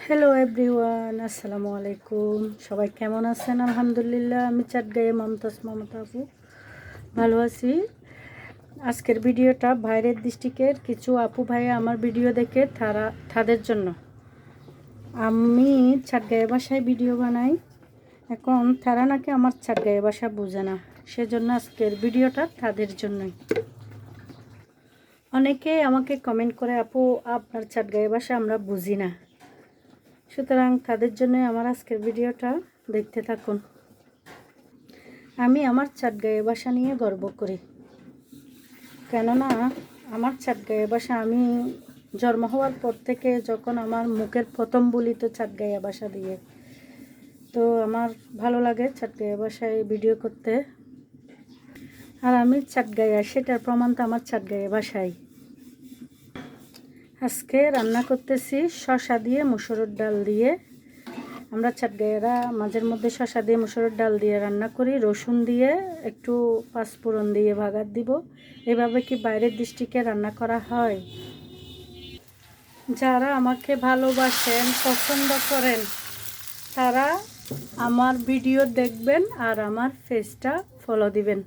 Hello everyone, আসসালামু আলাইকুম। সবাই কেমন আছেন? আলহামদুলিল্লাহ, আমি চাটগাঁয়ে মমতাজ মমতা আপু ভালো আছি। আজকের ভিডিওটা বাইরের ডিস্ট্রিক্টের কিছু আপু ভাই আমার ভিডিও দেখে তাদের জন্য। আমি চাটগাঁয়ে ভাষায় ভিডিও বানাই, এখন তারা নাকি আমার চাটগাঁয়ে ভাষা বোঝে না, সেজন্য আজকের ভিডিওটা তাদের জন্যই। অনেকেই আমাকে কমেন্ট করে, আপু আপনার চাটগাঁয়ে ভাষা আমরা বুঝি না। সুতরাং তাদের জন্য আমার আজকের ভিডিওটা দেখতে থাকুন। আমি আমার চাটগাঁয়ে ভাষা নিয়ে গর্ব করি, কেননা আমার চাটগাঁয়ে ভাষা আমি জন্ম হওয়ার পর থেকে যখন আমার মুখের প্রথম বলি তো চাটগাঁয়ে ভাষা দিয়ে, তো আমার ভালো লাগে চাটগাঁয়ে ভাষায় ভিডিও করতে। আর আমি চাটগাঁয়ে, সেটার প্রমাণ তো আমার চাটগাঁয়ে ভাষায়। আজকে রান্না করতেছি শসা দিয়ে মুসুরের ডাল দিয়ে। আমরা চাটগাঁয়েরা মাঝের মধ্যে শসা দিয়ে মুসুরের ডাল দিয়ে রান্না করি, রসুন দিয়ে একটু পাঁচফোড়ন দিয়ে ভাগার দিব। এভাবে কি বাইরের ডিস্ট্রিক্টে রান্না করা হয়? যারা আমাকে ভালোবাসেন, পছন্দ করেন, তারা আমার ভিডিও দেখবেন আর আমার পেজটা ফলো দিবেন।